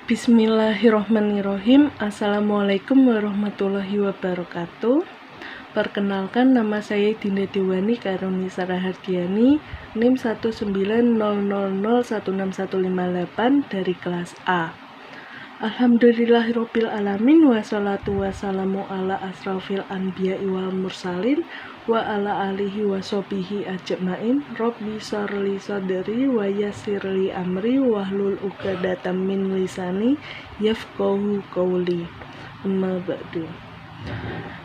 Bismillahirrohmanirrohim. Assalamualaikum warahmatullahi wabarakatuh. Perkenalkan, nama saya Dinda Dewani Karunisa Rahardiani, NIM 19000161158 dari kelas A. Alhamdulillahirabbil alamin, wassalatu wassalamu ala asrofil anbiya'i wal mursalin wa ala alihi wa sahbihi ajmain. Rabbi shrahli sadri wa yassirli amri wahlul 'uqdatam min lisani yafqahu qawli. Amma ba'du.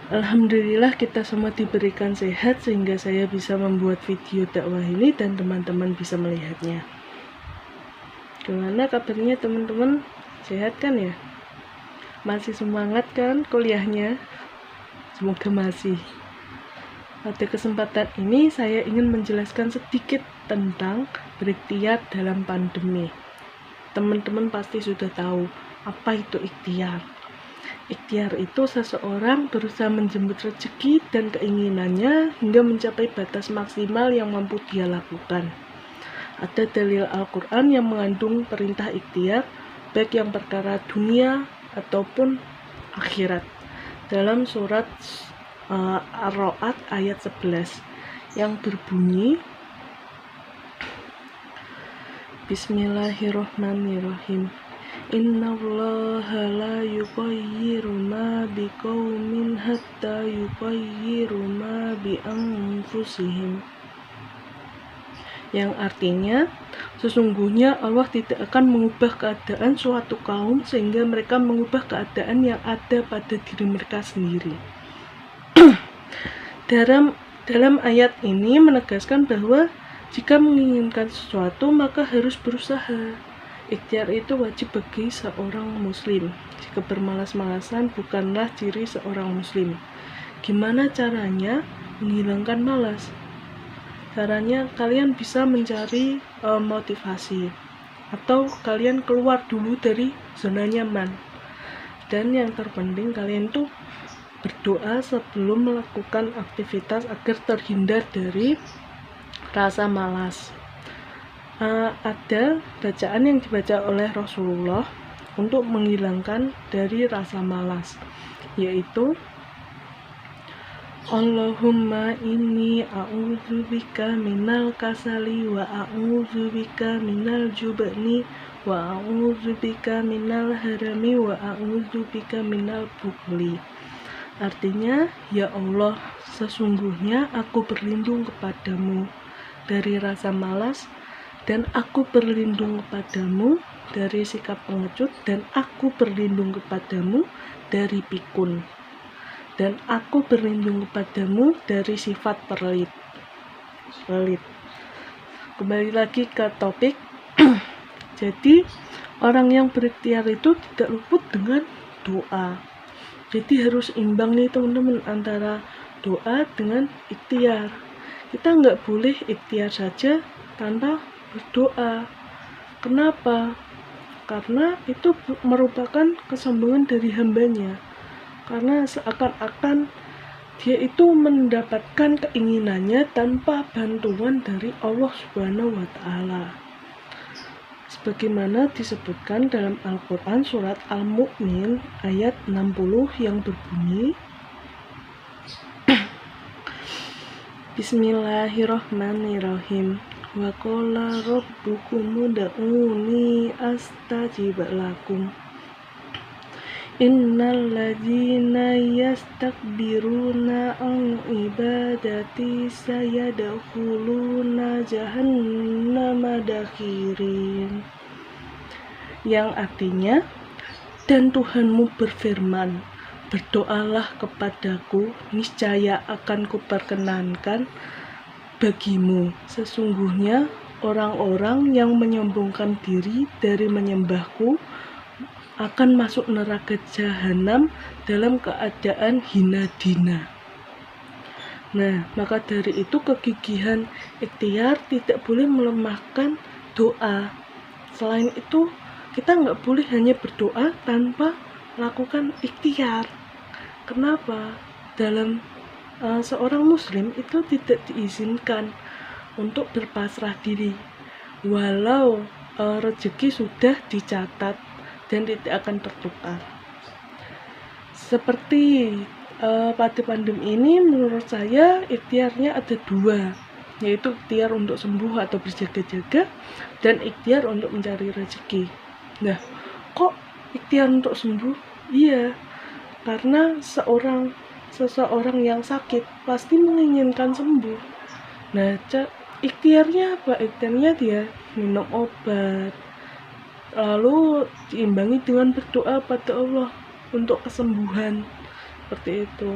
Alhamdulillah kita semua diberikan sehat sehingga saya bisa membuat video dakwah ini dan teman-teman bisa melihatnya. Gimana kabarnya teman-teman? Sehat kan ya? Masih semangat kan kuliahnya? Semoga masih. Pada kesempatan ini saya ingin menjelaskan sedikit tentang berikhtiar dalam pandemi. Teman-teman pasti sudah tahu apa itu ikhtiar. Ikhtiar itu seseorang berusaha menjemput rezeki dan keinginannya hingga mencapai batas maksimal yang mampu dia lakukan. Ada dalil Al-Quran yang mengandung perintah ikhtiar, baik yang perkara dunia ataupun akhirat. Dalam surat Ar-Ra'd ayat 11 yang berbunyi, Bismillahirrohmanirrohim. Innallaha la yughayyiru ma biqaumin hatta yughayyiru ma bi anfusihim. Yang artinya, sesungguhnya Allah tidak akan mengubah keadaan suatu kaum sehingga mereka mengubah keadaan yang ada pada diri mereka sendiri. Dalam ayat ini menegaskan bahwa jika menginginkan sesuatu maka harus berusaha. Ikhtiar itu wajib bagi seorang muslim. Jika bermalas-malasan bukanlah ciri seorang muslim. Gimana caranya menghilangkan malas? Caranya kalian bisa mencari motivasi, atau kalian keluar dulu dari zona nyaman. Dan yang terpenting kalian tuh berdoa sebelum melakukan aktivitas agar terhindar dari rasa malas. Ada bacaan yang dibaca oleh Rasulullah untuk menghilangkan dari rasa malas, yaitu Allahumma inni a'udzubika minal kasali wa a'udzubika minal jubni wa a'udzubika minal harami wa a'udzubika minal bukhli. Artinya, ya Allah, sesungguhnya aku berlindung kepadamu dari rasa malas, dan aku berlindung kepadamu dari sikap pengecut, dan aku berlindung kepadamu dari pikun, dan aku berlindung kepadamu dari sifat pelit. Kembali lagi ke topik. Jadi orang yang berikhtiar itu tidak luput dengan doa. Jadi harus imbang nih teman-teman antara doa dengan ikhtiar. Kita nggak boleh ikhtiar saja tanpa berdoa. Kenapa? Karena itu merupakan kesombongan dari hambanya. Karena seakan-akan dia itu mendapatkan keinginannya tanpa bantuan dari Allah Subhanahu wa Ta'ala. Sebagaimana disebutkan dalam Al-Quran surat Al-Mu'min ayat 60 yang berbunyi, Bismillahirrohmanirrohim. Wa qala rabbukum ud'uni astajib lakum. Innal ladzina yastakbiruna an ibadati sayadkhuluna jahannama dakhirin. Yang artinya, dan Tuhanmu berfirman, berdoalah kepadaku, niscaya akan kuperkenankan bagimu. Sesungguhnya orang-orang yang menyombongkan diri dari menyembahku akan masuk neraka jahanam dalam keadaan hina dina. Nah, maka dari itu kegigihan ikhtiar tidak boleh melemahkan doa. Selain itu, kita nggak boleh hanya berdoa tanpa lakukan ikhtiar. Kenapa? Dalam seorang muslim itu tidak diizinkan untuk berpasrah diri. Walau rezeki sudah dicatat, dan tidak akan tertukar. Seperti pada pandemi ini, menurut saya ikhtiarnya ada dua, yaitu ikhtiar untuk sembuh atau berjaga-jaga dan ikhtiar untuk mencari rezeki. Nah, kok ikhtiar untuk sembuh? Iya, karena seseorang yang sakit pasti menginginkan sembuh. Nah, ikhtiarnya apa? Ikhtiarnya dia minum obat, lalu diimbangi dengan berdoa pada Allah untuk kesembuhan, seperti itu.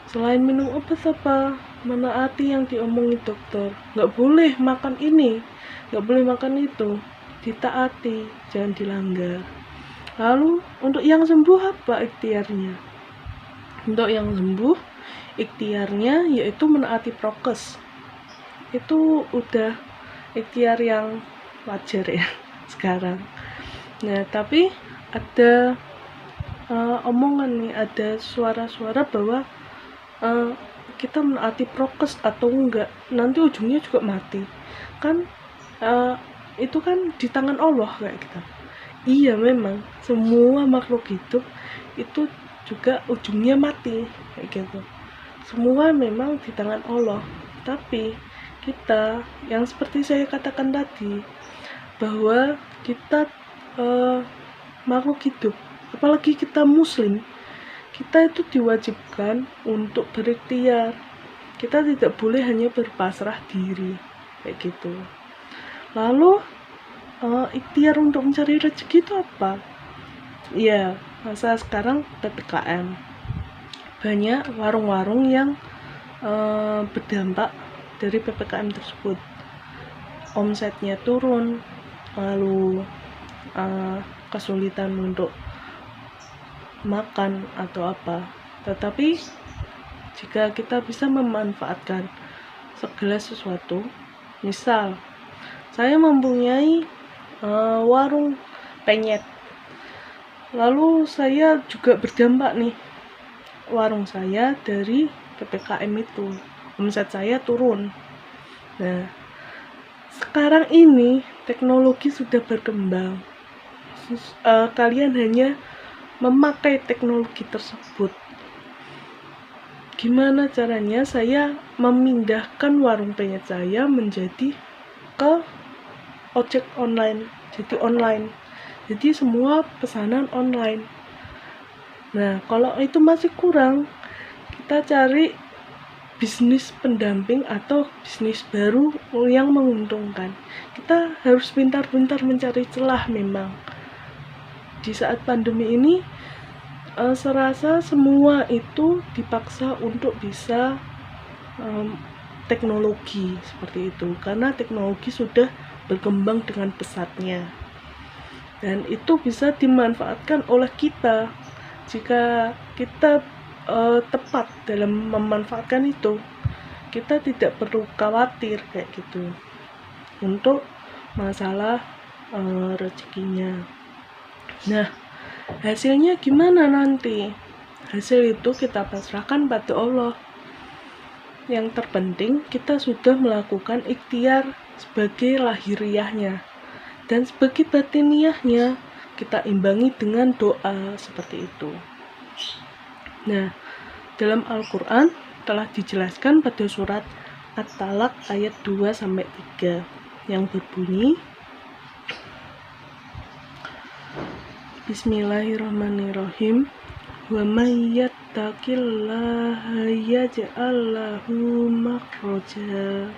Selain minum obat apa? Menaati yang diomongi dokter. Nggak boleh makan ini, nggak boleh makan itu, ditaati, jangan dilanggar. Lalu untuk yang sembuh apa ikhtiarnya? Untuk yang sembuh ikhtiarnya yaitu menaati prokes. Itu udah ikhtiar yang wajar ya sekarang. Nah, tapi ada omongan nih, ada suara-suara bahwa kita menaati prokes atau enggak, nanti ujungnya juga mati. Kan itu kan di tangan Allah kayak gitu. Iya, memang semua makhluk hidup itu juga ujungnya mati kayak gitu. Semua memang di tangan Allah. Tapi kita yang seperti saya katakan tadi, bahwa kita makhluk hidup, apalagi kita muslim, kita itu diwajibkan untuk berikhtiar. Kita tidak boleh hanya berpasrah diri kayak gitu. Lalu ikhtiar untuk mencari rezeki itu apa? Ya, masa sekarang PPKM, banyak warung-warung yang berdampak dari PPKM tersebut. Omsetnya turun, lalu kesulitan untuk makan atau apa. Tetapi jika kita bisa memanfaatkan segala sesuatu, misal saya mempunyai warung penyet, lalu saya juga berdampak nih, warung saya dari PPKM itu omset saya turun. Nah, sekarang ini teknologi sudah berkembang, kalian hanya memakai teknologi tersebut. Gimana caranya saya memindahkan warung penyet saya menjadi ke ojek online, jadi online, jadi semua pesanan online. Nah, kalau itu masih kurang, kita cari bisnis pendamping atau bisnis baru yang menguntungkan. Kita harus pintar-pintar mencari celah. Memang di saat pandemi ini serasa semua itu dipaksa untuk bisa teknologi seperti itu, karena teknologi sudah berkembang dengan pesatnya, dan itu bisa dimanfaatkan oleh kita jika kita tepat dalam memanfaatkan itu. Kita tidak perlu khawatir kayak gitu untuk masalah rezekinya. Nah, hasilnya gimana nanti? Hasil itu kita pasrahkan pada Allah. Yang terpenting kita sudah melakukan ikhtiar sebagai lahiriahnya, dan sebagai batiniahnya kita imbangi dengan doa seperti itu. Nah, dalam Al-Quran telah dijelaskan pada surat At-Talaq ayat 2-3 yang berbunyi, Bismillahirrahmanirrahim. Wa may yattaqillaha yaj'al lahu makhraja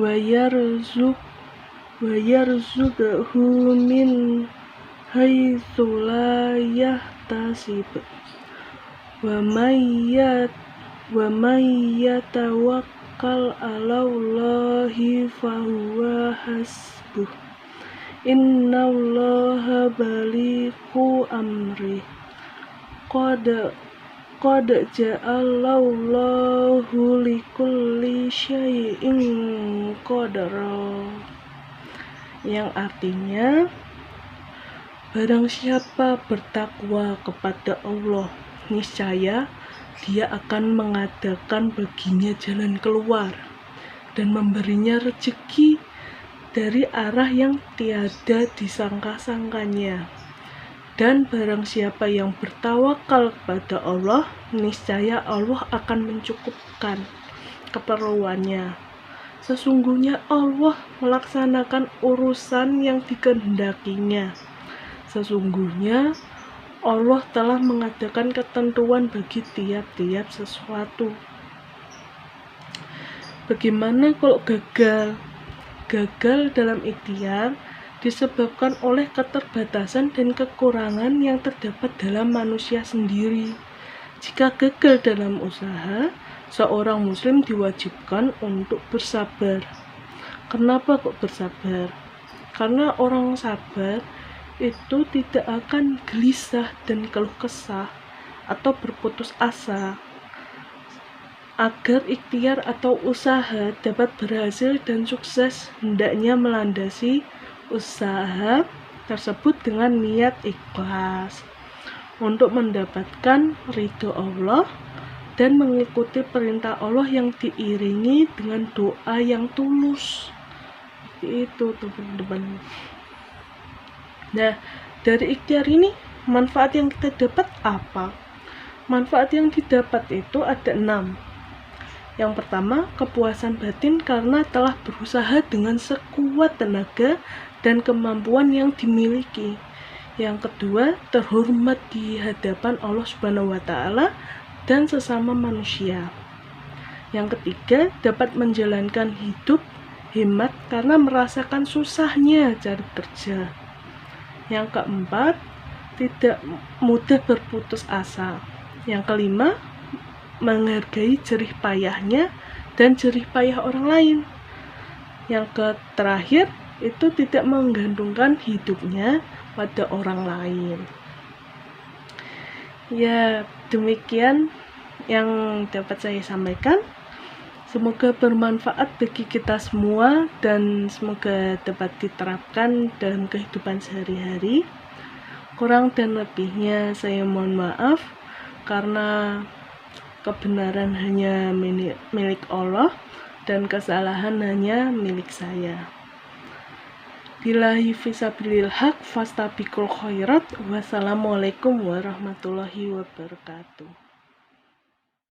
wa yarzuqhu min haitsu la yahtasib wa may yatawakkal 'alallahi fahuwa hasbuh. Innallaha balighu amri qad ja'alallahu likulli syai'in qadara. Yang artinya, barang siapa bertakwa kepada Allah, niscaya Dia akan mengadakan baginya jalan keluar dan memberinya rezeki dari arah yang tiada disangka-sangkanya. Dan barang siapa yang bertawakal kepada Allah, niscaya Allah akan mencukupkan keperluannya. Sesungguhnya Allah melaksanakan urusan yang dikehendakinya. Sesungguhnya Allah telah mengadakan ketentuan bagi tiap-tiap sesuatu. Bagaimana kalau gagal? Gagal dalam ikhtiar disebabkan oleh keterbatasan dan kekurangan yang terdapat dalam manusia sendiri. Jika gagal dalam usaha, seorang muslim diwajibkan untuk bersabar. Kenapa kok bersabar? Karena orang sabar itu tidak akan gelisah dan keluh kesah atau berputus asa. Agar ikhtiar atau usaha dapat berhasil dan sukses, hendaknya melandasi usaha tersebut dengan niat ikhlas untuk mendapatkan ridho Allah dan mengikuti perintah Allah yang diiringi dengan doa yang tulus. Seperti itu teman-teman. Nah, dari ikhtiar ini manfaat yang kita dapat apa? Manfaat yang didapat itu ada 6. Yang pertama, kepuasan batin karena telah berusaha dengan sekuat tenaga dan kemampuan yang dimiliki. Yang kedua, terhormat di hadapan Allah Subhanahu wa Ta'ala dan sesama manusia. Yang ketiga, dapat menjalankan hidup hemat karena merasakan susahnya cari kerja. Yang keempat, tidak mudah berputus asa. Yang kelima, menghargai jerih payahnya dan jerih payah orang lain. Yang terakhir, itu tidak menggantungkan hidupnya pada orang lain. Ya, demikian yang dapat saya sampaikan. Semoga bermanfaat bagi kita semua dan semoga dapat diterapkan dalam kehidupan sehari-hari. Kurang dan lebihnya saya mohon maaf, karena kebenaran hanya milik Allah dan kesalahan hanya milik saya. Billahi fisabilil haq fastabiqul khairat. Wassalamualaikum warahmatullahi wabarakatuh.